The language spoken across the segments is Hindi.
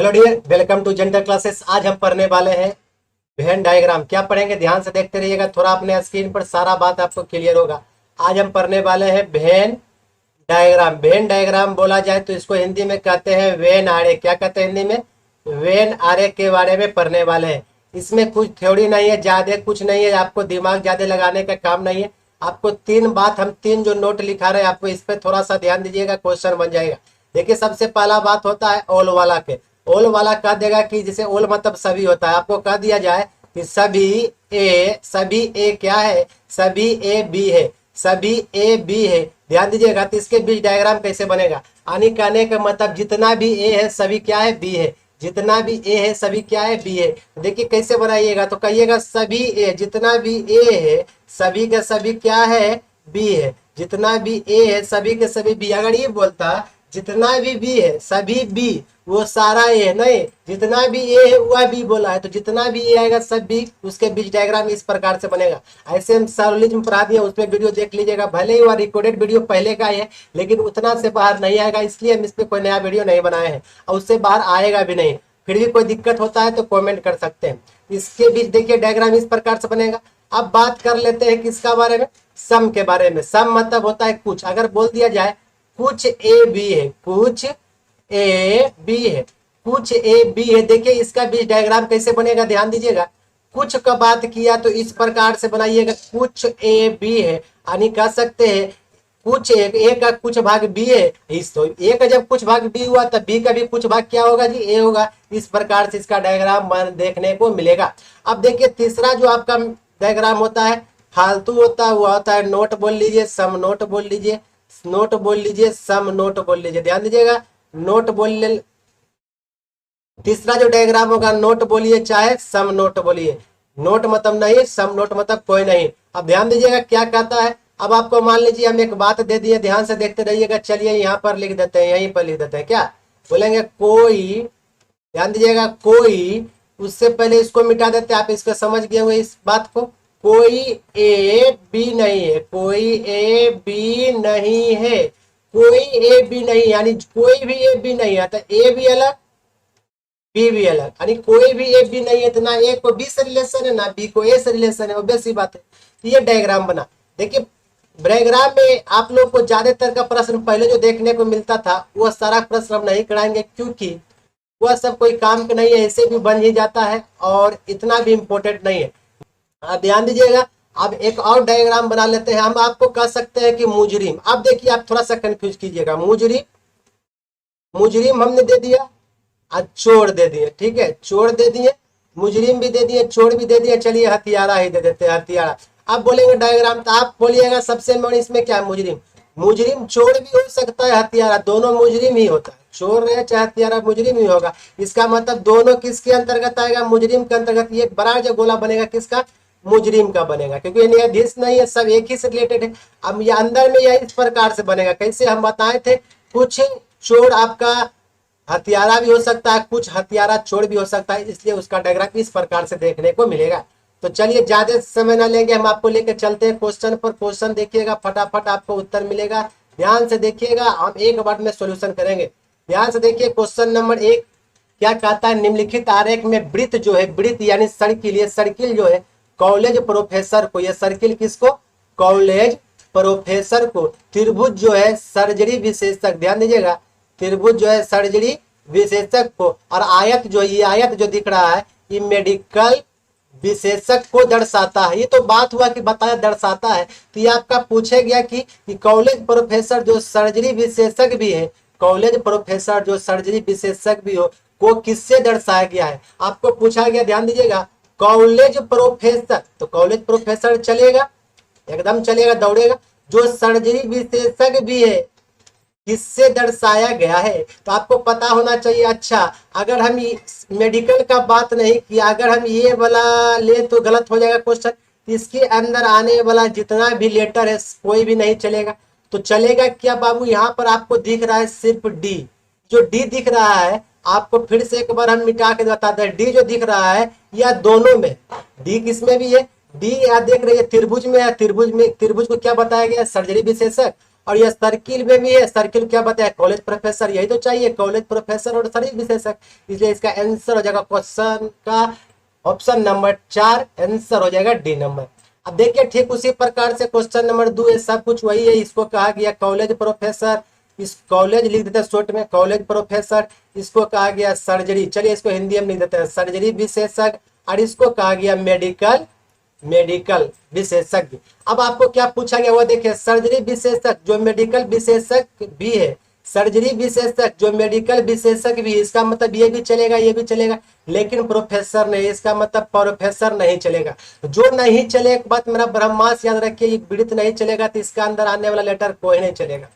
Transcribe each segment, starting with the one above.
Hello dear, welcome to gender classes. आज हम पढ़ने वाले हैं वेन डायग्राम। क्या पढ़ेंगे, ध्यान से देखते रहिएगा, थोड़ा अपने स्क्रीन पर सारा बात आपको क्लियर होगा। आज हम पढ़ने वाले हैं वेन डायग्राम। वेन डायग्राम बोला जाए तो इसको हिंदी में कहते हैं वेन आरेख। क्या कहते हैं हिंदी में? वेन आरेख के बारे में पढ़ने वाले हैं। इसमें कुछ थ्योरी नहीं है, ज्यादा कुछ नहीं है, आपको दिमाग ज्यादा लगाने का काम नहीं है। आपको हम तीन जो नोट लिखा रहे हैं, आपको इस पर थोड़ा सा ध्यान दीजिएगा, क्वेश्चन बन जाएगा। देखिए, सबसे पहला बात होता है ओल वाला के। ओल वाला कह देगा कि जैसे ओल मतलब सभी होता है, आपको कह दिया जाए कि सभी ए क्या है? सभी ए बी है, सभी ए बी है। ध्यान दीजिएगा, तो इसके बीच डायग्राम कैसे बनेगा? यानी कहने का मतलब जितना भी ए है सभी क्या है? बी है। जितना भी ए है सभी क्या है? बी है। देखिए कैसे बनाइएगा, तो कहिएगा सभी ए, जितना भी ए है सभी का सभी क्या है? बी है। जितना भी ए है सभी के सभी बी। अगर ये बोलता जितना भी बी है सभी बी, वो सारा ए है, नहीं, जितना भी ए है वह बी बोला है, तो जितना भी ए आएगा सब बी, उसके बीच डायग्राम इस प्रकार से बनेगा। ऐसे हम सॉलिड में पढ़ा दिया, उसमें वीडियो देख लीजिएगा, भले ही वह रिकॉर्डेड वीडियो पहले का ही है, लेकिन उतना से बाहर नहीं आएगा, इसलिए हम इस पर कोई नया वीडियो नहीं बनाए हैं और उससे बाहर आएगा भी नहीं। फिर भी कोई दिक्कत होता है तो कॉमेंट कर सकते हैं। इसके बीच देखिए डायग्राम इस प्रकार से बनेगा। अब बात कर लेते हैं किसका बारे में? सम के बारे में। सम मतलब होता है कुछ। अगर बोल दिया जाए कुछ ए बी है, कुछ ए बी है, कुछ ए बी है। देखिए इसका बीच डायग्राम कैसे बनेगा, ध्यान दीजिएगा। कुछ का बात किया तो इस प्रकार से बनाइएगा, कुछ ए बी है, यानी कह सकते हैं कुछ ए का कुछ भाग बी है। इस तो ए का जब कुछ भाग बी हुआ तब बी का भी कुछ भाग क्या होगा जी? ए होगा। इस प्रकार से इसका डायग्राम देखने को मिलेगा। अब देखिए तीसरा जो आपका डायग्राम होता है फालतू होता है, वो होता है नोट बोल लीजिए, सम नोट बोल लीजिए, नोट बोल लीजिए, सम नोट बोल लीजिए। ध्यान दीजिएगा, नोट बोल। तीसरा जो डायग्राम होगा नोट बोलिए चाहे सम नोट बोलिए। नोट मतलब नहीं, सम नोट मतलब कोई नहीं। अब ध्यान दीजिएगा क्या कहता है। अब आपको मान लीजिए हम एक बात दे दिए, ध्यान से देखते रहिएगा। चलिए यहाँ पर लिख देते हैं, यहीं पर लिख देते हैं। क्या बोलेंगे? कोई, ध्यान दीजिएगा, कोई, उससे पहले इसको मिटा देते हैं। आप इसको समझ गए होंगे इस बात को। कोई ए बी नहीं है, कोई ए बी नहीं है, कोई ए बी नहीं, यानी कोई भी ए बी नहीं है। तो ए भी अलग बी भी अलग, यानी कोई भी ए बी नहीं है, तो ना ए को बी से रिलेशन है ना बी को ए से रिलेशन है। ऑब्वियस सी बात है। तो ये डायग्राम बना। देखिए डायग्राम में आप लोग को ज्यादातर का प्रश्न पहले जो देखने को मिलता था वह सारा प्रश्न हम नहीं कराएंगे, क्योंकि वह सब कोई काम का नहीं है, ऐसे भी बन ही जाता है और इतना भी इम्पोर्टेंट नहीं है। ध्यान दीजिएगा। अब एक और डायग्राम बना लेते हैं। हम आपको कह सकते हैं कि मुजरिम। अब देखिए आप थोड़ा सा कंफ्यूज कीजिएगा। मुजरिम हमने दे दिया, आज चोर दे दिए, ठीक है, चोर दे दिए, मुजरिम भी दे दिए, चोर भी दे दिए। चलिए हथियारा ही दे देते हैं, हथियारा। अब बोलेंगे डायग्राम, तो आप बोलिएगा सबसे मेन इसमें क्या है? मुजरिम। मुजरिम चोर भी हो सकता है, हथियारा, दोनों मुजरिम ही होता है। चोर रहे चाहे हथियारा, मुजरिम ही होगा। इसका मतलब दोनों किसके अंतर्गत आएगा? मुजरिम के अंतर्गत। ये बड़ा जो गोला बनेगा किसका? मुजरिम का बनेगा, क्योंकि ये न्यायाधीश नहीं है, सब एक ही से रिलेटेड है। अब ये अंदर में यह इस प्रकार से बनेगा। कैसे हम बताए थे? कुछ चोर आपका हथियारा भी हो सकता है, कुछ हथियारा चोर भी हो सकता है, इसलिए उसका डायग्राम इस प्रकार से देखने को मिलेगा। तो चलिए ज्यादा समय ना लेंगे, हम आपको लेकर चलते हैं क्वेश्चन पर। क्वेश्चन देखिएगा, फटाफट आपको उत्तर मिलेगा। ध्यान से देखिएगा, हम एक बार में सॉल्यूशन करेंगे। ध्यान से देखिए क्वेश्चन नंबर 1 क्या कहता है? निम्नलिखित आरेख में वृत्त जो है, वृत्त यानी सर्किल, ये सर्किल जो है कॉलेज प्रोफेसर को, ये सर्किल किसको? कॉलेज प्रोफेसर को। त्रिभुज जो है सर्जरी विशेषज्ञ, ध्यान दीजिएगा, त्रिभुज जो है सर्जरी विशेषज्ञ को, और आयत जो, ये आयत जो दिख रहा है ये मेडिकल विशेषज्ञ को दर्शाता है। ये तो बात हुआ कि बताया दर्शाता है। तो ये आपका पूछे गया कि कॉलेज प्रोफेसर जो सर्जरी विशेषज्ञ भी है, कॉलेज प्रोफेसर जो सर्जरी विशेषज्ञ भी हो, को किससे दर्शाया गया है? आपको पूछा गया, ध्यान दीजिएगा, कॉलेज प्रोफेसर। तो कॉलेज प्रोफेसर चलेगा, एकदम चलेगा, दौड़ेगा। जो सर्जरी विशेषज्ञ भी है किससे दर्शाया गया है? तो आपको पता होना चाहिए। अच्छा, अगर हम मेडिकल का बात नहीं किया, अगर हम ये वाला ले तो गलत हो जाएगा क्वेश्चन। इसके अंदर आने वाला जितना भी लेटर है कोई भी नहीं चलेगा। तो चलेगा क्या बाबू? यहाँ पर आपको दिख रहा है सिर्फ डी। जो डी दिख रहा है आपको फिर से एक बार हम मिटा के बताते हैं। डी जो दिख रहा है या दोनों में, डी किसमें भी है? डी यहाँ देख रही है त्रिभुज में है, त्रिभुज में, त्रिभुज को क्या बताया गया? सर्जरी विशेषज्ञ। और यह सर्किल में भी है, सर्किल क्या बताया, कॉलेज प्रोफेसर, यही तो चाहिए, कॉलेज प्रोफेसर और शरीर विशेषक, इसलिए इसका आंसर हो जाएगा क्वेश्चन का ऑप्शन नंबर 4, आंसर हो जाएगा डी नंबर। अब देखिए ठीक उसी प्रकार से क्वेश्चन नंबर 2 है, सब कुछ वही है, इसको कहा गया कॉलेज प्रोफेसर, इस कॉलेज लिख देते हैं शॉर्ट में कॉलेज प्रोफेसर, इसको कहा गया सर्जरी, चलिए इसको हिंदी में लिख देते हैं सर्जरी विशेषज्ञ, और इसको कहा गया मेडिकल मेडिकल विशेषज्ञ। अब आपको क्या पूछा गया वो देखिए, सर्जरी विशेषज्ञ जो मेडिकल विशेषज्ञ भी है, सर्जरी विशेषज्ञ जो मेडिकल विशेषज्ञ भी, इसका मतलब ये भी चलेगा ये भी चलेगा, लेकिन प्रोफेसर नहीं, इसका मतलब प्रोफेसर नहीं चलेगा। जो नहीं चले, एक बात मेरा ब्रह्मास याद रखिए, ये पीड़ित नहीं चलेगा तो इसका अंदर आने वाला लेटर कोई नहीं चलेगा।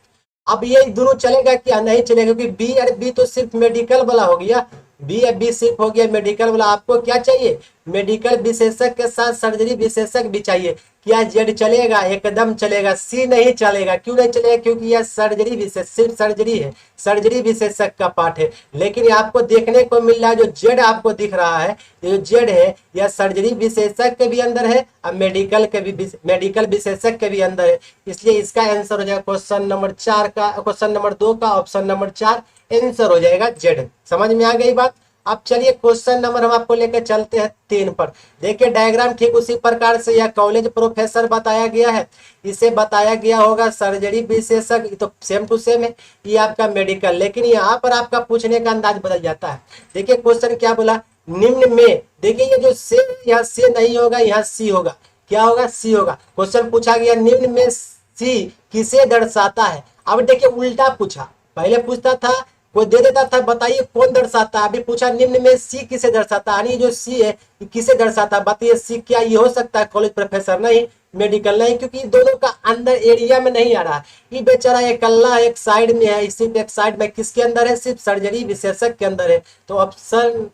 अब ये दोनों चलेगा क्या, नहीं चलेगा, क्योंकि बी और बी तो सिर्फ मेडिकल वाला हो गया, बी या बी सिर्फ हो गया मेडिकल वाला। आपको क्या चाहिए, मेडिकल विशेषज्ञ के साथ सर्जरी विशेषज्ञ भी चाहिए। क्या जेड चलेगा, एकदम चलेगा, सी नहीं चलेगा, क्यों नहीं चलेगा, क्योंकि यह सर्जरी विशेष सिर्फ सर्जरी है, सर्जरी विशेषज्ञ का पार्ट है। लेकिन ये आपको देखने को मिल रहा है, जो जेड आपको दिख रहा है, ये जो जेड है यह सर्जरी विशेषज्ञ के भी अंदर है और मेडिकल के भी, मेडिकल विशेषज्ञ के भी अंदर है, इसलिए इसका आंसर हो जाएगा क्वेश्चन नंबर 4 का, क्वेश्चन नंबर 2 का ऑप्शन नंबर 4 आंसर हो जाएगा जेड। समझ में आ गई बात। अब चलिए क्वेश्चन नंबर हम आपको लेकर चलते हैं 3 पर। देखिए डायग्राम ठीक उसी प्रकार से, यह कॉलेज प्रोफेसर बताया गया है, इसे बताया गया होगा सर्जरी विशेषज्ञ, तो सेम टू सेम है, ये आपका मेडिकल, लेकिन यहाँ पर आपका पूछने का अंदाज बदल जाता है। देखिए क्वेश्चन क्या बोला, निम्न में, देखिए ये जो से, यहाँ से नहीं होगा, यहाँ सी होगा, क्या होगा, सी होगा। क्वेश्चन पूछा गया निम्न में सी किसे दर्शाता है। अब देखिए उल्टा पूछा, पहले पूछता था कोई दे देता था बताइए कौन दर्शाता है, अभी पूछा निम्न में सी किसे दर्शाता है, यानी जो सी है किसे दर्शाता है, बताइए सी क्या ये हो सकता है कॉलेज प्रोफेसर, नहीं, मेडिकल नहीं, क्योंकि दोनों का अंदर एरिया में नहीं आ रहा है, ये बेचारा एक अल्लाह एक साइड में है, सिर्फ एक साइड में किसके अंदर है, सिर्फ सर्जरी विशेषज्ञ के अंदर है, तो ऑप्शन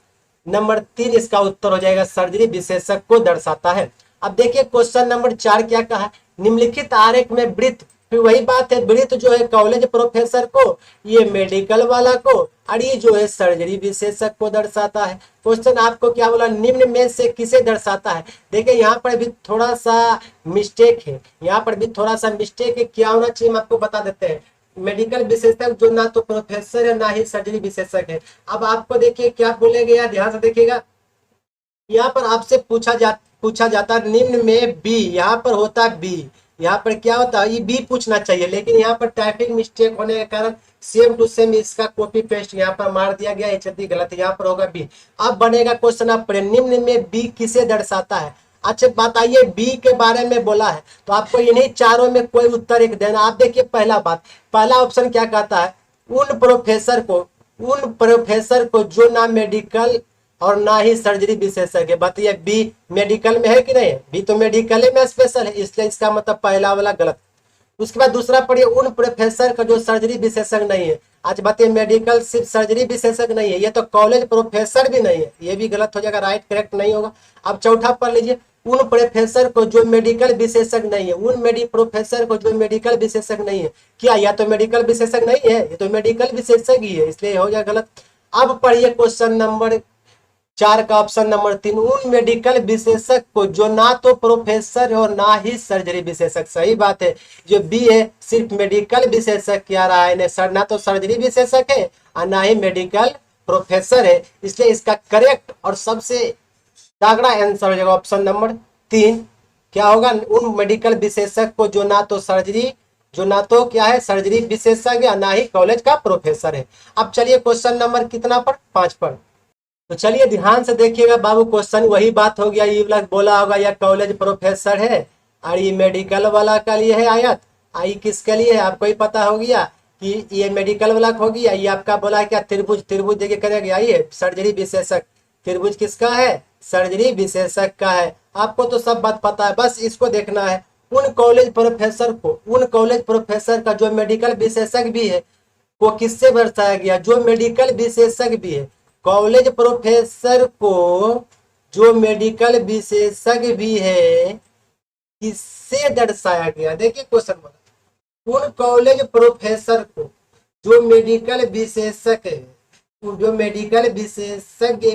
नंबर 3 इसका उत्तर हो जाएगा, सर्जरी विशेषज्ञ को दर्शाता है। अब देखिए क्वेश्चन नंबर 4 क्या कहा, निम्नलिखित आरेख में वृत्त, फिर वही बात है, वृत्त जो है कॉलेज प्रोफेसर को, ये मेडिकल वाला को, और ये जो है सर्जरी विशेषज्ञ को दर्शाता है। क्वेश्चन आपको क्या बोला, निम्न में से किसे दर्शाता है। देखिए यहाँ पर भी थोड़ा सा मिस्टेक है, यहाँ पर भी थोड़ा सा मिस्टेक है, क्या होना चाहिए हम आपको बता देते हैं, मेडिकल विशेषज्ञ जो ना तो प्रोफेसर है ना ही सर्जरी विशेषज्ञ है। अब आपको देखिए क्या बोलेगा, यार ध्यान से देखिएगा, यहाँ पर आपसे पूछा जाता है निम्न में बी, यहाँ पर होता है बी, यहाँ पर क्या होता है, ये बी पूछना चाहिए, लेकिन यहाँ पर टाइपिंग मिस्टेक होने के कारण सेम टू सेम इसका कॉपी पेस्ट यहाँ पर मार दिया गया, ये गलत, यहाँ पर होगा बी। अब बनेगा क्वेश्चन, आप निम्न में बी किसे दर्शाता है। अच्छा बताइए बी के बारे में बोला है, तो आपको इन्हीं चारों में कोई उत्तर एक देना। आप देखिए पहला बात, पहला ऑप्शन क्या कहता है, उन प्रोफेसर को जो ना मेडिकल और ना ही सर्जरी विशेषज्ञ है। बताइए बी मेडिकल में है कि नहीं, बी तो मेडिकल में स्पेशल है, इसलिए इसका मतलब पहला वाला गलत। उसके बाद दूसरा पढ़िए, उन प्रोफेसर का जो सर्जरी विशेषज्ञ नहीं है। आज बताइए मेडिकल सिर्फ सर्जरी विशेषज्ञ नहीं है, ये तो कॉलेज प्रोफेसर भी नहीं है, ये भी गलत हो जाएगा, राइट करेक्ट नहीं होगा। अब चौथा पढ़ लीजिए, उन प्रोफेसर को जो मेडिकल विशेषज्ञ नहीं है, उन प्रोफेसर को जो मेडिकल विशेषज्ञ नहीं है, क्या या तो मेडिकल विशेषज्ञ नहीं है, ये तो मेडिकल विशेषज्ञ ही है, इसलिए हो गया गलत। अब पढ़िए क्वेश्चन नंबर 4 का ऑप्शन नंबर 3, उन मेडिकल विशेषज्ञ को जो ना तो प्रोफेसर और ना ही सर्जरी विशेषज्ञ। सही बात है, जो बी है सिर्फ मेडिकल विशेषज्ञ क्या रहा है, ना तो सर्जरी विशेषज्ञ है और ना ही मेडिकल प्रोफेसर है, इसलिए इसका करेक्ट और सबसे तगड़ा आंसर हो जाएगा ऑप्शन नंबर 3। क्या होगा, उन मेडिकल विशेषज्ञ को जो ना तो क्या है सर्जरी विशेषज्ञ या ना ही कॉलेज का प्रोफेसर है। अब चलिए क्वेश्चन नंबर कितना पर, 5 पर। तो चलिए ध्यान से देखिएगा बाबू, क्वेश्चन वही बात हो गया, ये बोला होगा या कॉलेज प्रोफेसर है और ये मेडिकल वाला का लिए है आयत, आई किसके लिए है आपको ही पता हो गया कि ये मेडिकल वाला हो गया। ये आपका बोला है क्या, त्रिभुज देखिए करेगा, ये सर्जरी विशेषज्ञ, त्रिभुज किसका है, सर्जरी विशेषज्ञ का है। आपको तो सब बात पता है, बस इसको देखना है। उन कॉलेज प्रोफेसर का जो मेडिकल विशेषज्ञ भी है को किससे दर्शाया गया, जो मेडिकल विशेषज्ञ भी है, कॉलेज प्रोफेसर को जो मेडिकल विशेषज्ञ भी है किससे दर्शाया गया। देखिए क्वेश्चन बोला, उन कॉलेज प्रोफेसर को जो मेडिकल विशेषज्ञ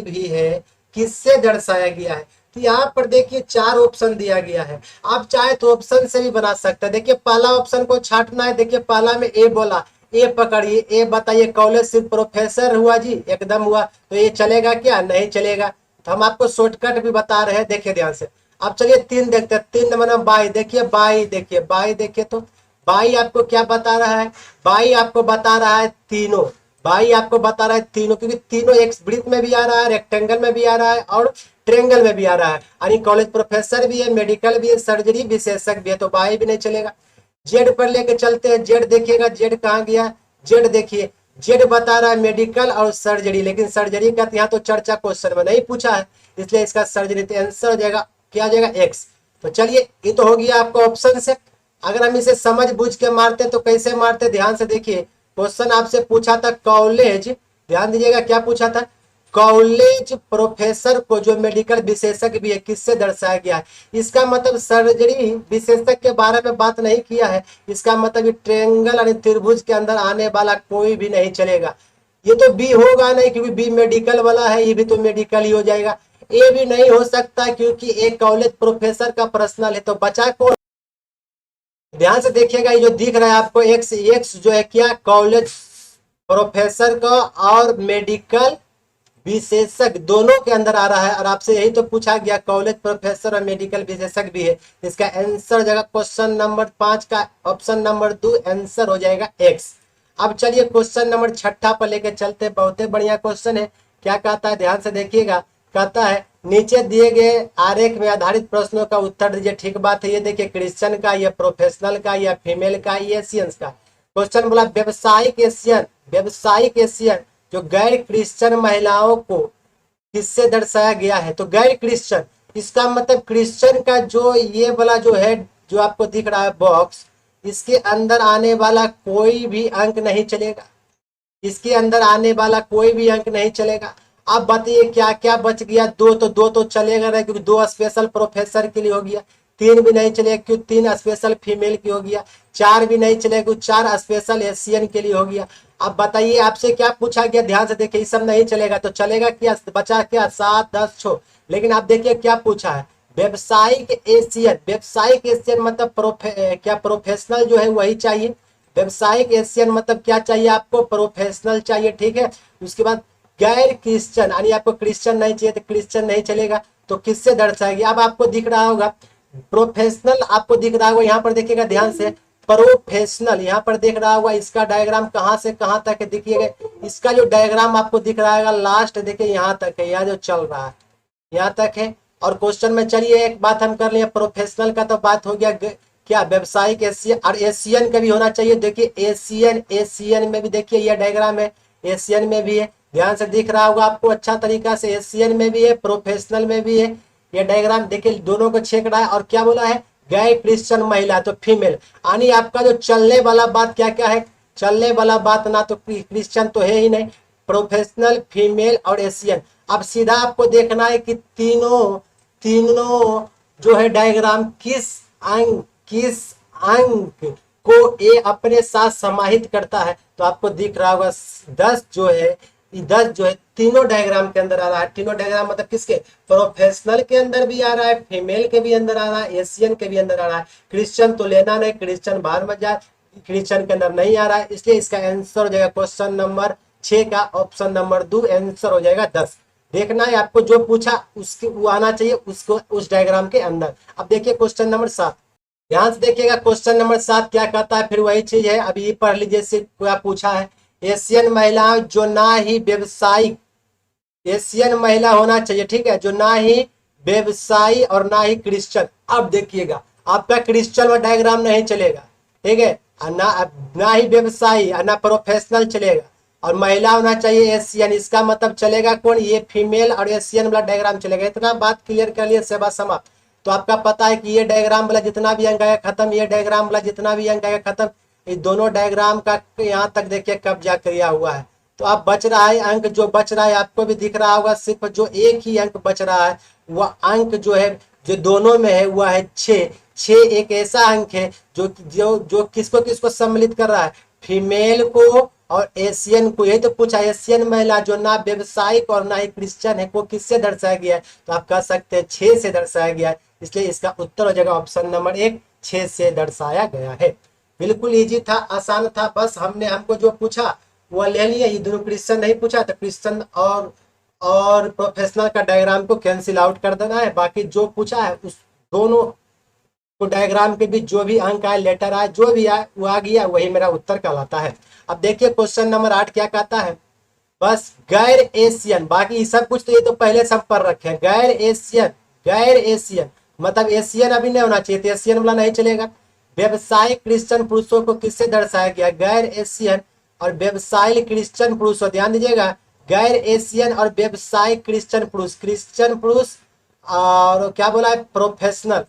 भी है किससे दर्शाया गया है। तो यहाँ पर देखिए 4 ऑप्शन दिया गया है, आप चाहे तो ऑप्शन से भी बना सकते हैं। देखिए पहला ऑप्शन को छांटना है, देखिए पहला में ए बोला, ए पकड़िए, ए बताइए कॉलेज से प्रोफेसर हुआ जी, एकदम हुआ, तो ये चलेगा क्या, नहीं चलेगा। तो हम आपको शॉर्टकट भी बता रहे हैं, देखिए ध्यान से। अब चलिए 3 देखते हैं, 3 नंबर में बाई, देखिए बाई, देखिए बाई, देखिए तो बाई आपको क्या बता रहा है, बाई आपको बता रहा है तीनों, बाई आपको बता रहा है तीनों, क्योंकि तीनों एक वृत्त में भी आ रहा है, रेक्टेंगल में भी आ रहा है और ट्रेंगल में भी आ रहा है, यानी कॉलेज प्रोफेसर भी है, मेडिकल भी है, सर्जरी विशेषज्ञ भी है, तो बाई भी नहीं चलेगा। जेड पर लेके चलते हैं, जेड देखिएगा, जेड कहाँ गया, जेड देखिए, जेड बता रहा है मेडिकल और सर्जरी, लेकिन सर्जरी का यहाँ तो चर्चा क्वेश्चन में नहीं पूछा है, इसलिए इसका सर्जरी तो आंसर हो जाएगा, क्या आ जाएगा, एक्स। तो चलिए ये तो हो गया आपका ऑप्शन से। अगर हम इसे समझ बूझ के मारते तो कैसे मारते, ध्यान से देखिए। क्वेश्चन आपसे पूछा था कॉलेज, ध्यान दीजिएगा क्या पूछा था, कॉलेज प्रोफेसर को जो मेडिकल विशेषज्ञ भी है किससे दर्शाया गया है, इसका मतलब सर्जरी विशेषज्ञ के बारे में बात नहीं किया है, इसका मतलब ये ट्रेंगल यानी त्रिभुज के अंदर आने वाला कोई भी नहीं चलेगा। ये तो बी होगा नहीं, क्योंकि बी मेडिकल वाला है, ये भी तो मेडिकल ही हो जाएगा। ए भी नहीं हो सकता क्योंकि एक कॉलेज प्रोफेसर का पर्सनल है, तो बचा कौन, ध्यान से देखिएगा, ये जो दिख रहा है आपको एक्स, एक्स जो है क्या, कॉलेज प्रोफेसर का और मेडिकल विशेषज्ञ दोनों के अंदर आ रहा है, और आपसे यही तो पूछा गया कॉलेज प्रोफेसर और मेडिकल विशेषज्ञ भी है, इसका आंसर हो जाएगा क्वेश्चन नंबर 5 का ऑप्शन नंबर 2 आंसर हो जाएगा एक्स। अब चलिए क्वेश्चन नंबर 6 पर लेके चलते, बहुत ही बढ़िया क्वेश्चन है। क्या कहता है, ध्यान से देखिएगा, कहता है नीचे दिए गए आरेख में आधारित प्रश्नों का उत्तर दीजिए। ठीक बात है, ये देखिए क्रिश्चियन का, या प्रोफेशनल का, या फीमेल का, या एशियंस का। क्वेश्चन बोला व्यवसायिक एशियन, व्यवसायिक एशियन जो गैर क्रिश्चियन महिलाओं को किससे दर्शाया गया है, तो गैर क्रिश्चियन, इसका मतलब क्रिश्चियन का जो ये वाला जो है, जो आपको दिख रहा है बॉक्स, इसके अंदर आने वाला कोई भी अंक नहीं चलेगा, इसके अंदर आने वाला कोई भी अंक नहीं चलेगा। अब बताइए क्या क्या बच गया, दो तो, दो तो चलेगा नहीं क्योंकि 2 स्पेशल प्रोफेसर के लिए हो गया, 3 भी नहीं चलेगा क्योंकि 3 स्पेशल फीमेल की हो गया, 4 भी नहीं चलेगा क्योंकि 4 स्पेशल एशियन के लिए हो गया। अब बताइए आपसे क्या पूछा गया, ध्यान से देखिए, ये सब नहीं चलेगा तो चलेगा क्या, बचा क्या, 7, 10, 6, लेकिन आप देखिए क्या पूछा है, व्यवसायिक एशियन, व्यवसायिक एशियन मतलब क्या प्रोफेशनल जो है वही चाहिए, व्यवसायिक एशियन मतलब क्या चाहिए आपको, प्रोफेशनल चाहिए, ठीक है। उसके बाद गैर क्रिश्चियन, यानी आपको क्रिश्चियन नहीं चाहिए तो क्रिश्चियन नहीं चलेगा, तो किससे दर्शाएगी, अब आपको दिख रहा होगा प्रोफेशनल, आपको दिख रहा होगा, यहाँ पर देखिएगा ध्यान से, प्रोफेशनल यहाँ पर देख रहा होगा, इसका डायग्राम कहाँ से कहाँ तक है, देखिएगा इसका जो डायग्राम आपको दिख रहा है लास्ट देखिए यहाँ तक है, यहाँ जो चल रहा है यहाँ तक है। और क्वेश्चन में चलिए एक बात हम कर लिए, प्रोफेशनल का तो बात हो गया, क्या व्यवसायिक एशियन, और एशियन का भी होना चाहिए, देखिए एशियन, एशियन में भी देखिए यह डायग्राम है, एशियन में भी है, ध्यान से दिख रहा होगा आपको अच्छा तरीका से, एशियन में भी है, प्रोफेशनल में भी है, ये डायग्राम देखिए दोनों को छेक रहा है। और क्या बोला है, गैर क्रिश्चियन महिला तो फीमेल, यानी आपका जो चलने वाला बात क्या क्या है, चलने वाला बात ना तो क्रिश्चियन तो है ही नहीं, प्रोफेशनल, फीमेल और एशियन। अब सीधा आपको देखना है कि तीनों तीनों जो है डायग्राम किस अंक को ए अपने साथ समाहित करता है, तो आपको दिख रहा होगा 10 जो है, 10 जो है तीनों डायग्राम के अंदर आ रहा है, तीनों डायग्राम मतलब किसके, प्रोफेशनल के अंदर भी आ रहा है, फीमेल के भी अंदर आ रहा है, एशियन के भी अंदर आ रहा है, क्रिश्चियन तो लेना नहीं, क्रिश्चियन बाहर मत जाए, क्रिश्चियन के अंदर नहीं आ रहा है, इसलिए इसका आंसर हो जाएगा क्वेश्चन नंबर 6 का ऑप्शन नंबर 2 आंसर हो जाएगा 10। देखना है आपको जो पूछा उसके वो आना चाहिए उसको उस डायग्राम के अंदर। अब देखिए क्वेश्चन नंबर 7, ध्यान से देखिएगा क्वेश्चन नंबर 7 क्या कहता है, फिर वही चीज है, अभी ये पढ़ लीजिए, सिर्फ क्या पूछा है, एशियन महिला जो ना ही व्यवसायिक, एशियन महिला होना चाहिए, ठीक है, जो ना ही व्यवसायी और ना ही क्रिश्चियन। अब देखिएगा आपका क्रिश्चियन में डायग्राम नहीं चलेगा, ठीक है, ना ही व्यवसायी और ना प्रोफेशनल चलेगा, और महिला होना चाहिए एशियन, इसका मतलब चलेगा कौन, ये फीमेल और एशियन वाला डायग्राम चलेगा। इतना बात क्लियर कर लिए, सेवा समाप्त। तो आपका पता है कि ये डायग्राम वाला जितना भी अंक आएगा खत्म, ये डायग्राम वाला जितना भी अंक आएगा खत्म, ये दोनों डायग्राम का यहाँ तक देखिए कब्जा किया हुआ है। तो अब बच रहा है अंक, जो बच रहा है आपको भी दिख रहा होगा, सिर्फ जो एक ही अंक बच रहा है वह अंक जो है जो दोनों में है वह है 6। 6 एक ऐसा अंक है जो जो जो किसको किसको सम्मिलित कर रहा है, फीमेल को और एशियन को, यही तो पूछा, एशियन महिला जो ना व्यवसायिक और ना ही क्रिश्चियन है, वो किससे दर्शाया गया है? तो आप कह सकते हैं 6 से दर्शाया गया है। इसलिए इसका उत्तर हो जाएगा ऑप्शन नंबर 1, 6 से दर्शाया गया है। बिल्कुल इजी था, आसान था, बस हमने हमको जो पूछा वो ले लिया। ये दोनों क्रिश्चियन नहीं पूछा तो क्रिश्चियन और प्रोफेशनल का डायग्राम को कैंसिल आउट कर देना है। बाकी जो पूछा है उस दोनों को डायग्राम के बीच जो भी अंक आए, लेटर आए, जो भी आए वो आ गया, वही मेरा उत्तर कहलाता है। अब देखिए क्वेश्चन नंबर 8 क्या कहता है। बस गैर एशियन, बाकी सब कुछ तो ये तो पहले सब पढ़ रखे हैं। गैर एशियन, गैर एशियन मतलब एशियन अभी नहीं होना चाहिए, तो एशियन वाला नहीं चलेगा। व्यवसायिक क्रिश्चियन पुरुषों को किससे दर्शाया गया? गैर एशियन और व्यवसायिक क्रिश्चियन पुरुषों, ध्यान दीजिएगा, गैर एशियन और व्यवसायिक क्रिश्चियन पुरुष, क्रिश्चियन पुरुष और क्या बोला है, प्रोफेशनल,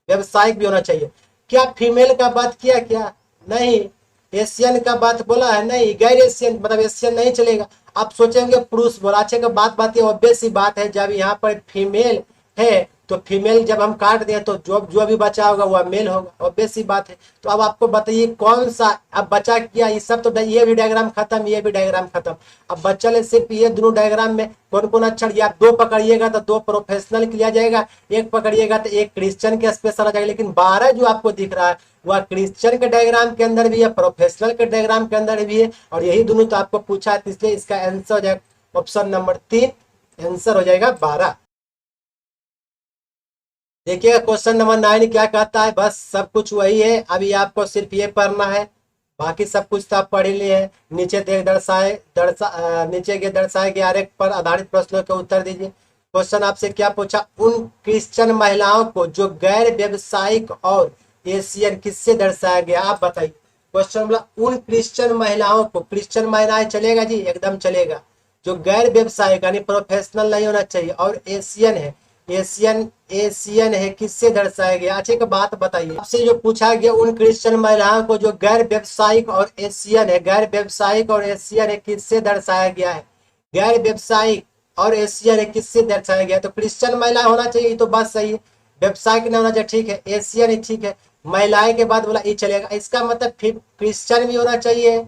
व्यवसायिक भी होना चाहिए। क्या फीमेल का बात किया? क्या नहीं। एशियन का बात बोला है? नहीं। गैर एशियन मतलब एशियन नहीं चलेगा। आप सोचेंगे पुरुष बोला, अच्छे का बात ये ऑब्वियस सी बात है, जब यहाँ पर फीमेल है तो फीमेल जब हम काट दें तो जो जो भी बचा होगा वह मेल होगा, ऑब्वियस सी बात है। तो अब आपको बताइए कौन सा अब बचा किया? ये सब तो, ये भी डायग्राम खत्म, ये भी डायग्राम खत्म। अब बच्चा सिर्फ ये दोनों डायग्राम में कौन कौन अक्षर, या 2 पकड़िएगा तो 2 प्रोफेशनल के लिया जाएगा, 1 पकड़िएगा तो 1 क्रिश्चियन के स्पेशल आ जाएगा। लेकिन 12 जो आपको दिख रहा है वह क्रिश्चियन के डायग्राम के अंदर भी है, प्रोफेशनल के डायग्राम के अंदर भी है, और यही दोनों तो आपको पूछा है। इसलिए इसका आंसर हो जाएगा ऑप्शन नंबर 3, आंसर हो जाएगा 12। देखिए क्वेश्चन नंबर 9 क्या कहता है। बस सब कुछ वही है, अभी आपको सिर्फ ये पढ़ना है, बाकी सब कुछ तो आप पढ़ ही लिए हैं। नीचे देख नीचे के दर्शाए गए आरेख पर आधारित प्रश्नों के उत्तर दीजिए। क्वेश्चन आपसे क्या पूछा? उन क्रिश्चियन महिलाओं को जो गैर व्यवसायिक और एशियन किससे दर्शाया गया, आप बताइए। क्वेश्चन बोला उन क्रिश्चियन महिलाओं को, क्रिश्चियन महिलाएं चलेगा जी, एकदम चलेगा, जो गैर व्यवसायिक यानी प्रोफेशनल नहीं होना चाहिए, और एशियन है, एशियन है, किससे दर्शाया गया? अच्छे का बात बताइए। आपसे जो पूछा गया उन क्रिश्चियन महिलाओं को जो गैर व्यवसायिक और एशियन है, गैर व्यवसायिक और एशियन है, किससे दर्शाया गया है? गैर व्यवसायिक और एशियन है, किससे दर्शाया गया? तो क्रिश्चियन महिला होना चाहिए, तो बात सही है। व्यवसायिक नहीं होना चाहिए, ठीक है। एशियन ही ठीक है। महिलाएं के बाद बोला ये चलेगा, इसका मतलब क्रिश्चियन भी होना चाहिए,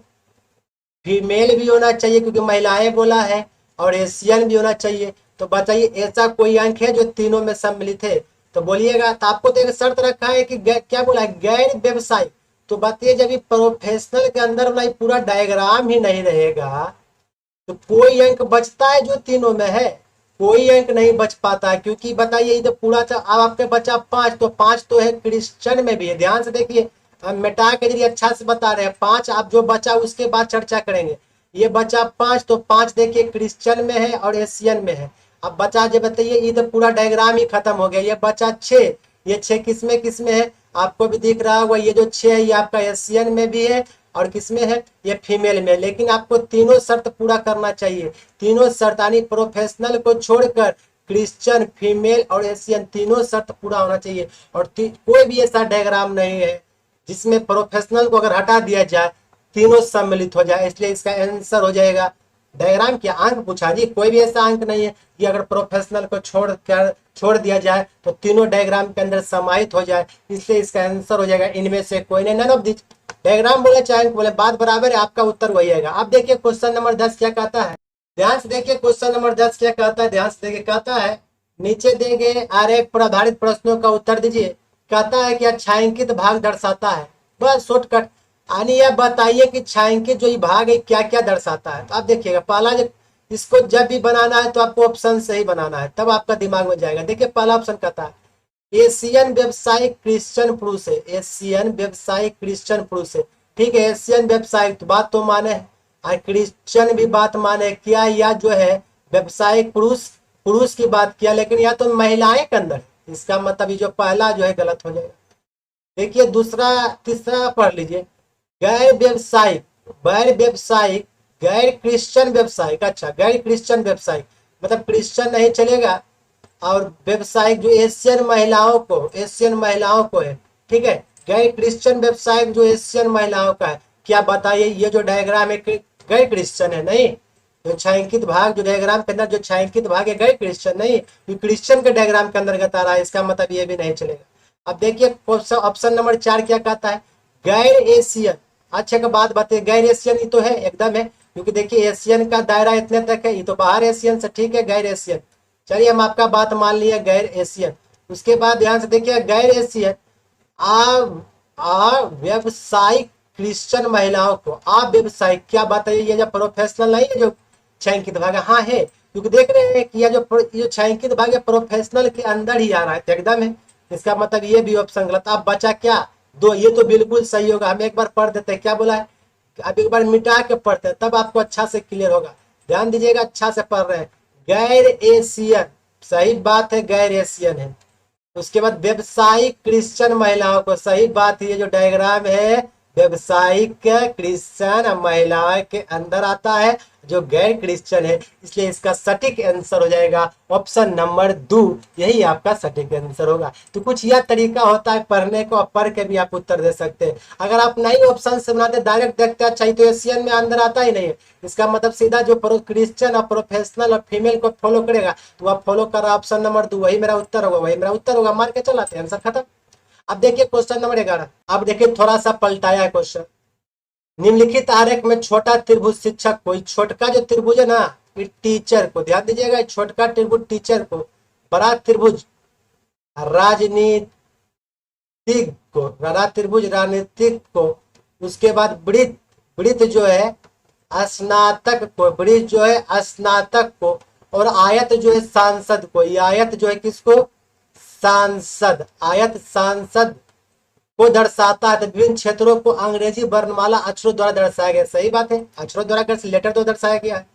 फीमेल भी होना चाहिए क्योंकि महिलाएं बोला है, और एशियन भी होना चाहिए। तो बताइए ऐसा कोई अंक है जो तीनों में सम्मिलित है? तो बोलिएगा। तो आपको तो एक शर्त रखा है कि क्या बोला है? गैर व्यवसायिक। तो बताइए जब ये प्रोफेशनल के अंदर वाला पूरा डायग्राम ही नहीं रहेगा तो कोई अंक बचता है जो तीनों में है? कोई अंक नहीं बच पाता है, क्योंकि बताइए इधर पूरा अब आपके बचा 5, तो 5 तो है क्रिश्चियन में भी है। ध्यान से देखिए, हम मिटा के जरिए अच्छा से बता रहे हैं। 5 आप जो बचा उसके बाद चर्चा करेंगे। ये बचा 5, तो 5 देखिए क्रिश्चियन में है और एशियन में है। अब बचा जो बताइए, इधर पूरा डायग्राम ही खत्म हो गया। ये बचा 6, ये 6 किसमें है? आपको भी दिख रहा होगा, ये जो 6 है ये आपका एशियन में भी है और किसमें है? ये फीमेल में। लेकिन आपको तीनों शर्त पूरा करना चाहिए। तीनों शर्त यानी प्रोफेशनल को छोड़कर क्रिश्चियन, फीमेल और एशियन, तीनों शर्त पूरा होना चाहिए। और कोई भी ऐसा डायग्राम नहीं है जिसमें प्रोफेशनल को अगर हटा दिया जाए तीनों सम्मिलित हो जाए। इसलिए इसका आंसर हो जाएगा, डायग्राम के अंक पूछा जी, कोई भी ऐसा अंक नहीं है कि अगर प्रोफेशनल को छोड़ दिया जाए तो तीनों डायग्राम के अंदर समाहित हो जाए। इसलिए इसका आंसर हो जाएगा इनमें से कोई नहीं, नन ऑफ दिस। डायग्राम बोले चाहे अंक बोले, बात बराबर है, आपका उत्तर वही आएगा। अब देखिए क्वेश्चन नंबर 10 क्या कहता है। ध्यान से देखिए क्वेश्चन नंबर 10 क्या कहता है, ध्यान से देखिए। कहता है नीचे दिए गए आरेख पर आधारित प्रश्नों का उत्तर दीजिए। कहता है कि छायांकित भाग दर्शाता है, बस शॉर्टकट। यानी यह बताइए कि छायांकित जो भाग है क्या क्या दर्शाता है। तो आप देखिएगा, पहला इसको जब भी बनाना है तो आपको ऑप्शन से ही बनाना है, तब आपका दिमाग में जाएगा। देखिए पहला ऑप्शन कहता है एशियन व्यवसायिक क्रिश्चियन पुरुष है, एशियन व्यवसायिक क्रिश्चियन पुरुष है, ठीक है। एशियन व्यवसायिक तो बात तो माने है, और क्रिश्चियन भी बात माने क्या, या जो है व्यवसायिक पुरुष की बात किया, लेकिन या तो महिलाएं के अंदर, इसका मतलब ये जो पहला जो है गलत हो जाएगा। देखिए दूसरा, तीसरा पढ़ लीजिए, गैर व्यवसायिक गैर क्रिश्चियन व्यवसायिक। अच्छा, गैर क्रिश्चियन व्यवसायिक मतलब क्रिश्चियन नहीं चलेगा, और व्यवसायिक जो एशियन महिलाओं को है, ठीक है। गैर क्रिश्चियन व्यवसायिक जो एशियन महिलाओं का है, क्या बताइए ये जो डायग्राम है गैर क्रिश्चियन है? नहीं। जो छायांकित भाग जो डायग्राम के अंदर जो छायांकित भाग है गैर क्रिश्चियन नहीं, ये क्रिश्चियन के डायग्राम के अंदर आ रहा है, इसका मतलब ये भी नहीं चलेगा। अब देखिए ऑप्शन नंबर 4 क्या कहता है, गैर एशियन। अच्छा का बात बताइए, गैर एशियन ही तो है, एकदम है, क्योंकि देखिए एशियन का दायरा इतने तक है, ये तो बाहर एशियन से, ठीक है, गैर एशियन। चलिए हम आपका बात मान लिया गैर एशियन। उसके बाद ध्यान से देखिए, गैर एशियन आ व्यवसायिक क्रिश्चियन महिलाओं को, आप व्यवसायिक, क्या बात है, ये जो प्रोफेशनल नहीं है जो छायांकित भाग है, हाँ है, क्योंकि देख रहे हैं कि ये छायांकित भाग है प्रोफेशनल के अंदर ही आ रहा है, तो एकदम है, इसका मतलब ये भी ऑप्शन गलत। अब बचा क्या, दो, ये तो बिल्कुल सही होगा, हम एक बार पढ़ देते हैं, क्या बोला है, अब एक बार मिटा के पढ़ते हैं तब आपको अच्छा से क्लियर होगा, ध्यान दीजिएगा, अच्छा से पढ़ रहे हैं। गैर एशियन, सही बात है, गैर एशियन है। उसके बाद व्यवसायिक क्रिश्चियन महिलाओं को, सही बात, ये जो डायग्राम है व्यवसायिक क्रिश्चियन महिलाओं के अंदर आता है, जो गैर क्रिश्चियन है, इसलिए इसका सटीक आंसर हो जाएगा ऑप्शन नंबर 2, यही आपका सटीक आंसर होगा। तो कुछ यह तरीका होता है पढ़ने को, पढ़ के भी आप उत्तर दे सकते हैं। अगर आप नई ऑप्शन से बनाते डायरेक्ट देखते अच्छा, तो एशियन में अंदर आता ही नहीं है, इसका मतलब सीधा जो क्रिश्चियन और प्रोफेशनल और फीमेल को फॉलो करेगा तो वह फॉलो कर रहा, ऑप्शन नंबर 2 वही मेरा उत्तर होगा, वही मेरा उत्तर होगा, मार के चलाते हैं, आंसर खत्म। अब देखिए क्वेश्चन नंबर 11, अब देखिए थोड़ा सा पलटाया है क्वेश्चन। निम्नलिखित आरेख में छोटा त्रिभुज शिक्षक को, छोटका जो त्रिभुज है ना, ये टीचर को, ध्यान दीजिएगा, छोटका त्रिभुज टीचर को, बड़ा त्रिभुज राजनीतिक को, बड़ा त्रिभुज राजनीतिक को, उसके बाद वृत्त, वृत्त जो है स्नातक को, वृत्त जो है स्नातक को, और आयत जो है सांसद को, ये आयत जो है किसको, सांसद, आयत सांसद को दर्शाता है। तो विभिन्न क्षेत्रों को अंग्रेजी वर्णमाला अक्षरों द्वारा दर्शाया गया, सही बात है, अक्षरों द्वारा, लेटर तो दर्शाया गया है।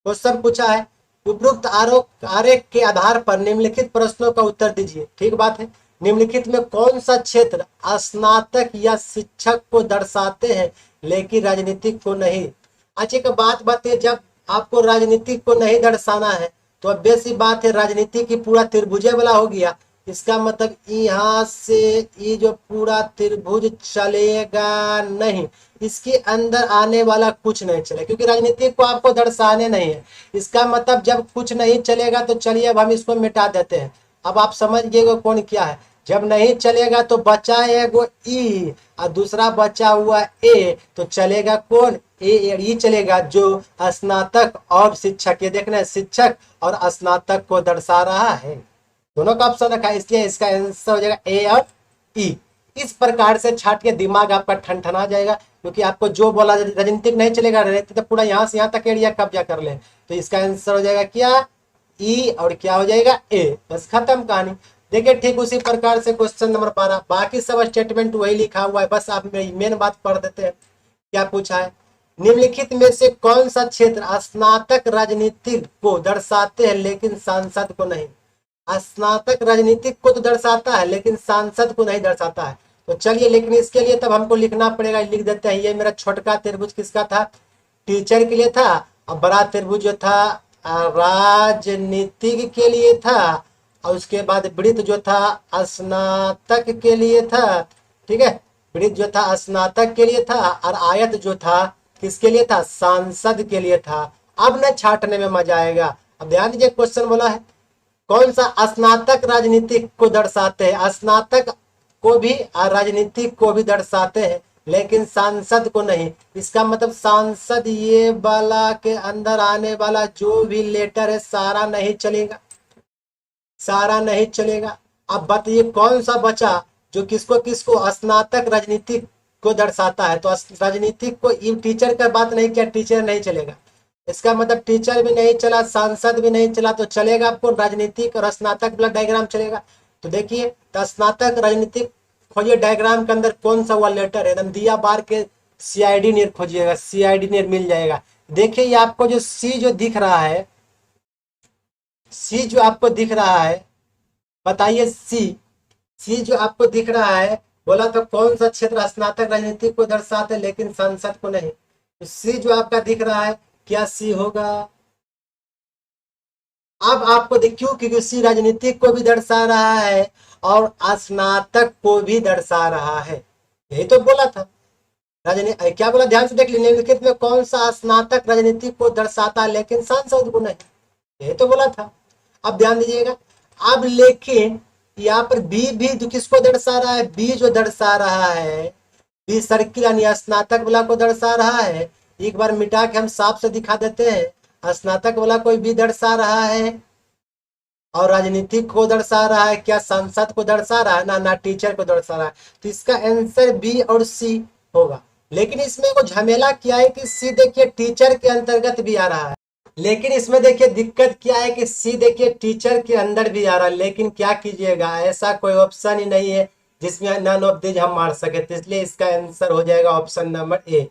क्वेश्चन पूछा है, उपरोक्त आरोप आरेख के आधार पर निम्नलिखित प्रश्नों का उत्तर दीजिए, ठीक बात है। निम्नलिखित में कौन सा क्षेत्र स्नातक या शिक्षक को दर्शाते हैं लेकिन राजनीतिक को नहीं। अच्छी का बात बताइए, जब आपको राजनीतिक को नहीं दर्शाना है तो अब बेसी बात है, राजनीति की पूरा त्रिभुजे वाला हो गया, इसका मतलब यहाँ से ये जो पूरा त्रिभुज चलेगा नहीं, इसके अंदर आने वाला कुछ नहीं चलेगा, क्योंकि राजनीति को आपको दर्शाने नहीं है, इसका मतलब जब कुछ नहीं चलेगा तो चलिए अब हम इसको मिटा देते हैं। अब आप समझ गए कौन क्या है, जब नहीं चलेगा तो बचा एगो ई और दूसरा बचा हुआ ए, तो चलेगा कौन, ए ई चलेगा, जो स्नातक और शिक्षक, ये देखना है शिक्षक और स्नातक को दर्शा रहा है, दोनों का ऑप्शन रखा है, इसलिए इसका आंसर हो जाएगा ए और ई। इस प्रकार से छाट के दिमाग आपका ठनठना जाएगा, क्योंकि आपको जो बोला राजनीतिक नहीं चलेगा, राजनीति तो पूरा यहाँ से यहाँ तक एरिया कब्जा कर ले, तो इसका आंसर हो जाएगा क्या, ई, और क्या हो जाएगा ए, बस खत्म कहानी। देखिए ठीक उसी प्रकार से क्वेश्चन नंबर 12, बाकी सब स्टेटमेंट वही लिखा हुआ है, बस आप मेन बात पढ़ देते हैं। क्या पूछा है, निम्नलिखित में से कौन सा क्षेत्र स्नातक राजनीति को दर्शाते हैं लेकिन सांसद को नहीं। स्नातक राजनीतिक को तो दर्शाता है लेकिन सांसद को नहीं दर्शाता है, तो चलिए, लेकिन इसके लिए तब हमको लिखना पड़ेगा, लिख देते हैं, ये मेरा छोटका त्रिभुज किसका था, टीचर के लिए था, और बड़ा त्रिभुज जो था राजनीतिक के लिए था, और उसके बाद वृत्त जो था स्नातक के लिए था, ठीक है, वृत्त जो था स्नातक के लिए था, और आयत जो था किसके लिए था, सांसद के लिए था। अब न छाटने में मजा आएगा। अब ध्यान दीजिए क्वेश्चन बोला है कौन सा स्नातक राजनीतिक को दर्शाते हैं, स्नातक को भी और राजनीतिक को भी दर्शाते हैं लेकिन सांसद को नहीं, इसका मतलब सांसद ये वाला के अंदर आने वाला जो भी लेटर है सारा नहीं चलेगा, सारा नहीं चलेगा। अब बताइए कौन सा बचा जो किसको किसको स्नातक राजनीतिक को दर्शाता है, तो राजनीतिक को टीचर का बात नहीं किया, टीचर नहीं चलेगा, इसका मतलब टीचर भी नहीं चला, सांसद भी नहीं चला, तो चलेगा आपको राजनीतिक और स्नातक वाला डायग्राम चलेगा। तो देखिए, तो स्नातक राजनीतिक खोजिए, डायग्राम के अंदर कौन सा हुआ लेटर है, एकदम दिया बार के सीआईडी नियर खोजिएगा, सीआईडी नियर मिल जाएगा। देखिए ये आपको जो सी जो दिख रहा है, सी जो आपको दिख रहा है, बताइए सी जो आपको दिख रहा है, बोला तो कौन सा क्षेत्र स्नातक राजनीतिक को दर्शाते लेकिन संसद को नहीं, तो सी जो आपका दिख रहा है क्या सी होगा। अब आपको देखियो क्योंकि सी राजनीतिक को भी दर्शा रहा है और स्नातक को भी दर्शा रहा है, यही तो बोला था। राजनीति क्या बोला, ध्यान से देख लीजिए, निम्नलिखित में कौन सा स्नातक राजनीतिक को दर्शाता है लेकिन सांसद को नहीं, यही तो बोला था। अब ध्यान दीजिएगा, अब लेकिन यहाँ पर बी भी किसको दर्शा रहा है, बी जो दर्शा रहा है बी सर्किल यानी स्नातक वाला को दर्शा रहा है। एक बार मिटा के हम साफ से दिखा देते हैं, स्नातक वाला कोई भी दर्शा रहा है और राजनीतिक को दर्शा रहा है, क्या सांसद को दर्शा रहा है, ना टीचर को दर्शा रहा है। तो इसका आंसर बी और सी होगा। लेकिन इसमें वो झमेला क्या है कि सी देखिए टीचर के अंतर्गत भी आ रहा है, लेकिन इसमें देखिए दिक्कत क्या है कि सी देखिए टीचर के अंदर भी आ रहा है। लेकिन क्या कीजिएगा, ऐसा कोई ऑप्शन ही नहीं है जिसमें नन ऑफ दिस हम मार सके, तो इसलिए इसका आंसर हो जाएगा ऑप्शन नंबर ए।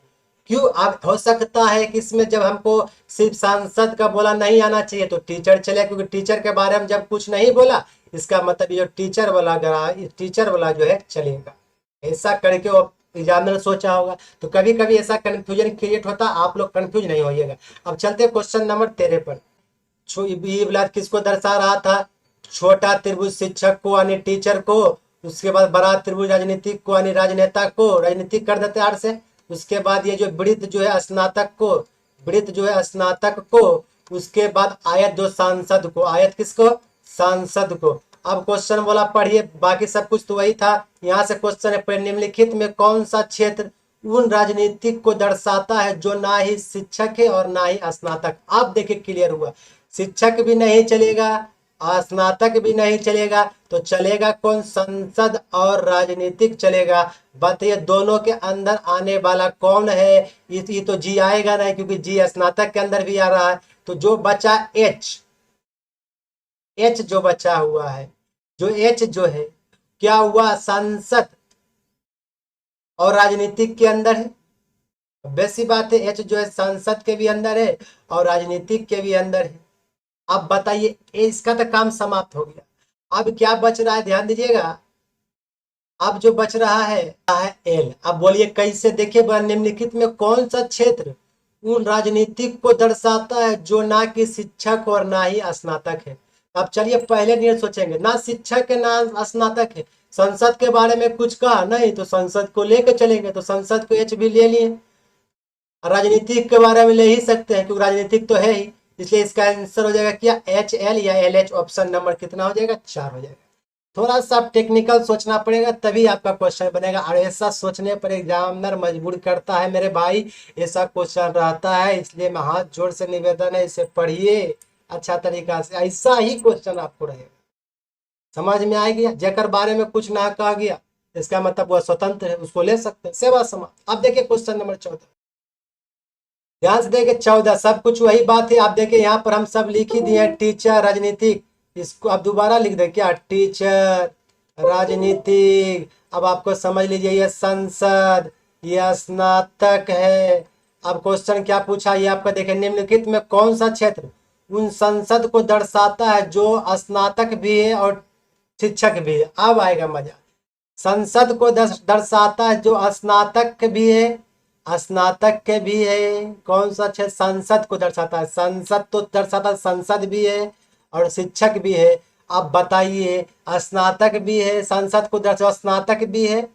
क्यों, अब हो सकता है कि इसमें जब हमको सिर्फ सांसद का बोला नहीं आना चाहिए तो टीचर चले, क्योंकि टीचर के बारे में जब कुछ नहीं बोला इसका मतलब ये टीचर वाला टीचर वाला जो है चलेगा। ऐसा करके वो एग्जामिनर सोचा होगा। तो कभी कभी ऐसा कंफ्यूजन क्रिएट होता, आप लोग कंफ्यूज नहीं होइएगा। अब चलते क्वेश्चन नंबर 13 पर। ये वाला किसको दर्शा रहा था, छोटा त्रिभुज शिक्षक को यानी टीचर को, उसके बाद बड़ा त्रिभुज राजनीतिक को यानी राजनेता को, राजनीतिक कर देते आर से। उसके बाद ये जो वृत्त जो है स्नातक को, वृत्त जो है स्नातक को, उसके बाद आयत जो सांसद को, आयत किसको, सांसद को। अब क्वेश्चन बोला पढ़िए, बाकी सब कुछ तो वही था। यहाँ से क्वेश्चन है, निम्नलिखित में कौन सा क्षेत्र उन राजनीतिक को दर्शाता है जो ना ही शिक्षक है और ना ही स्नातक। आप देखिए क्लियर हुआ, शिक्षक भी नहीं चलेगा, स्नातक भी नहीं चलेगा, तो चलेगा कौन, संसद और राजनीतिक चलेगा। बताइए दोनों के अंदर आने वाला कौन है, ये तो जी आएगा नहीं, क्योंकि जी स्नातक के अंदर भी आ रहा है। तो जो बचा एच, एच जो बचा हुआ है, जो एच जो है क्या हुआ, संसद और राजनीतिक के अंदर है। वैसी बात है, एच जो है संसद के भी अंदर है और राजनीतिक के भी अंदर है। अब बताइए इसका तो काम समाप्त हो गया। अब क्या बच रहा है, ध्यान दीजिएगा। अब जो बच रहा है एल। अब बोलिए कैसे, देखिए निम्नलिखित में कौन सा क्षेत्र उन राजनीतिक को दर्शाता है जो ना कि शिक्षक और ना ही स्नातक है। अब चलिए पहले नियत सोचेंगे, ना शिक्षक है ना स्नातक है, संसद के बारे में कुछ कहा नहीं तो संसद को लेकर चलेंगे, तो संसद को एच भी ले लिए। राजनीतिक के बारे में ले ही सकते हैं क्योंकि राजनीतिक तो है ही, इसलिए इसका आंसर हो जाएगा क्या, एच एल या एल एच। ऑप्शन नंबर कितना हो जाएगा, 4 हो जाएगा। थोड़ा सा टेक्निकल सोचना पड़ेगा तभी आपका क्वेश्चन बनेगा, और ऐसा सोचने पर एग्जामिनर मजबूर करता है मेरे भाई, ऐसा क्वेश्चन रहता है। इसलिए मैं हाथ जोड़ से निवेदन है, इसे पढ़िए अच्छा तरीका से, ऐसा ही क्वेश्चन आपको रहेगा। समझ में आ गया, जेकर बारे में कुछ ना कहा गया इसका मतलब वह स्वतंत्र है, उसको ले सकते हैं, सेवा समाप्त। अब देखिए क्वेश्चन नंबर 14, ध्यान से देखिए 14, सब कुछ वही बात है। आप देखिए यहाँ पर हम सब लिख ही दिए, टीचर राजनीतिक, इसको आप दोबारा लिख दे क्या, टीचर राजनीतिक। अब आपको समझ लीजिए ये संसद, ये स्नातक है। अब क्वेश्चन क्या पूछा, ये आपका देखिए, निम्नलिखित में कौन सा क्षेत्र उन संसद को दर्शाता है जो स्नातक भी है और शिक्षक भी है। अब आएगा मजा, संसद को दर्शाता है जो स्नातक भी है, स्नातक के भी है। कौन सा क्षेत्र संसद को दर्शाता है, संसद तो दर्शाता है, संसद भी है और शिक्षक भी है। अब बताइए स्नातक भी है, संसद को दर्शाता, स्नातक भी है,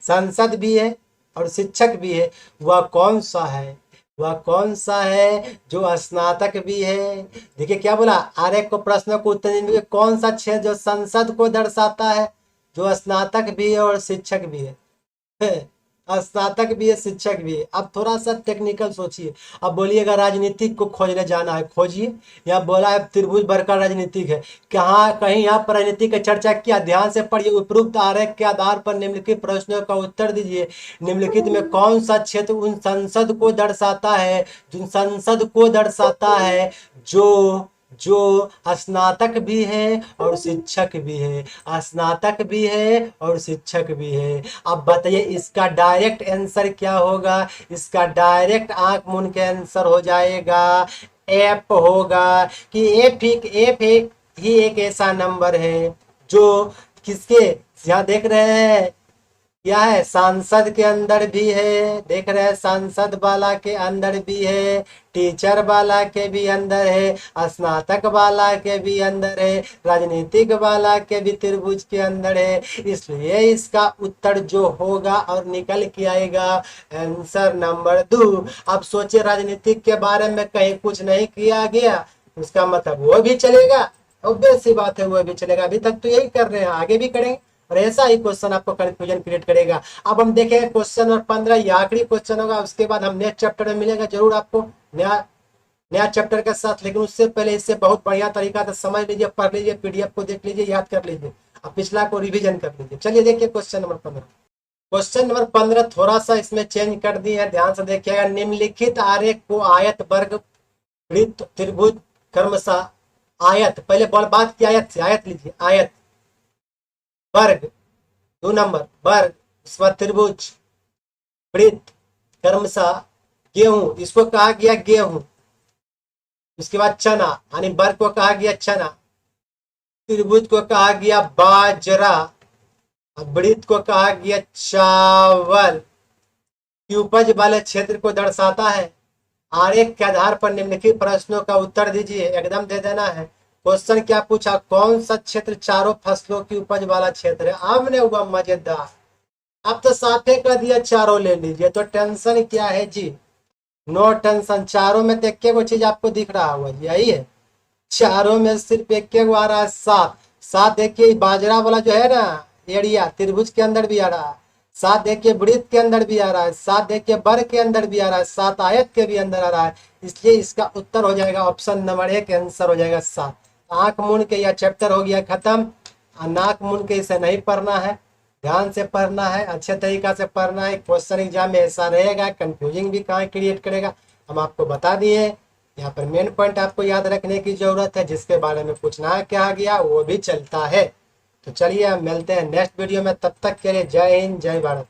संसद भी है और शिक्षक भी है, वह कौन सा है, वह कौन सा है जो स्नातक भी है। देखिए क्या बोला, आर को प्रश्न को उत्तर देने, कौन सा क्षेत्र जो संसद को दर्शाता है, जो स्नातक भी है और शिक्षक भी है, स्नातक भी है शिक्षक भी है। अब थोड़ा सा टेक्निकल सोचिए। अब बोलिएगा राजनीतिक को खोजने जाना है, खोजिए। यहाँ बोला है त्रिभुज वर्ग राजनीतिक है, कहाँ कहीं यहाँ पर राजनीतिक की चर्चा किया, ध्यान से पढ़िए। उपरोक्त आरेख के आधार पर निम्नलिखित प्रश्नों का उत्तर दीजिए। निम्नलिखित में कौन सा क्षेत्र उन संसद को दर्शाता है, जो संसद को दर्शाता है जो स्नातक भी है और शिक्षक भी है, स्नातक भी है और शिक्षक भी है। अब बताइए इसका डायरेक्ट आंसर क्या होगा, इसका डायरेक्ट आंख मूंद के आंसर हो जाएगा एफ होगा, कि एफ ही एक ऐसा नंबर है जो किसके, यहाँ देख रहे हैं क्या है, सांसद के अंदर भी है, देख रहे हैं सांसद वाला के अंदर भी है, टीचर वाला के भी अंदर है, स्नातक वाला के भी अंदर है, राजनीतिक वाला के भी त्रिभुज के अंदर है। इसलिए इसका उत्तर जो होगा और निकल के आएगा आंसर नंबर 2। अब सोचिए राजनीतिक के बारे में कहीं कुछ नहीं किया गया, उसका मतलब वो भी चलेगा, ऑब्वियस सी बात है वो भी चलेगा। अभी तक तो यही कर रहे हैं, आगे भी करेंगे। और ऐसा ही क्वेश्चन आपको कंफ्यूजन क्रिएट करेगा। अब हम देखें क्वेश्चन नंबर 15, ये आखिरी क्वेश्चन होगा, उसके बाद हम नेक्स्ट चैप्टर में मिलेंगे जरूर आपको नया नया चैप्टर के साथ। लेकिन उससे पहले इससे बहुत बढ़िया तरीका से समझ लीजिए, पढ़ लीजिए, पीडीएफ को देख लीजिए, याद कर लीजिए, अब पिछला को रिवीजन कर लीजिए। चलिए देखिए क्वेश्चन नंबर 15। क्वेश्चन नंबर 15 थोड़ा सा इसमें चेंज कर दिए हैं, ध्यान से देखिएगा। निम्नलिखित आरेख को आयत, वर्ग, वृत्त, त्रिभुज, क्रमशः आयत, पहले बात की आयत से, आयत लीजिए, आयत, वर्ग, 2 नंबर वर्ग, उसके बाद त्रिभुज, वृत्त, क्रमशः गेहूं, इसको कहा गया गेहूं, उसके बाद चना, यानी वर्ग को कहा गया चना, त्रिभुज को कहा गया बाजरा, वृत्त को कहा गया चावल की उपज वाले क्षेत्र को दर्शाता है। आरेख के आधार पर निम्नलिखित प्रश्नों का उत्तर दीजिए, एकदम दे देना है। क्वेश्चन क्या पूछा, कौन सा क्षेत्र चारों फसलों की उपज वाला क्षेत्र है। हमने हुआ मजेदार, अब तो साफे कर दिया चारों ले लीजिए, तो टेंशन क्या है जी, नो टेंशन। चारों में तो एक वो चीज आपको दिख रहा हुआ, यही है, चारों में सिर्फ एक आ रहा है, सात। सात देखिए बाजरा वाला जो है ना एरिया, त्रिभुज के अंदर भी आ रहा है, सात देखिए वृत्त के अंदर भी आ रहा है, सात देखिए वर्ग के अंदर भी आ रहा है, सात आयत के भी अंदर आ रहा है। इसलिए इसका उत्तर हो जाएगा ऑप्शन नंबर 1, आंसर हो जाएगा 7। आंख मूंद के यह चैप्टर हो गया खत्म। नाक मूंद के इसे नहीं पढ़ना है, ध्यान से पढ़ना है, अच्छे तरीका से पढ़ना है। क्वेश्चन एग्जाम में ऐसा रहेगा, कंफ्यूजिंग भी कहाँ क्रिएट करेगा हम आपको बता दिए। यहाँ पर मेन पॉइंट आपको याद रखने की जरूरत है, जिसके बारे में पूछना क्या गया वो भी चलता है। तो चलिए हम मिलते हैं नेक्स्ट वीडियो में, तब तक के लिए जय हिंद, जय भारत।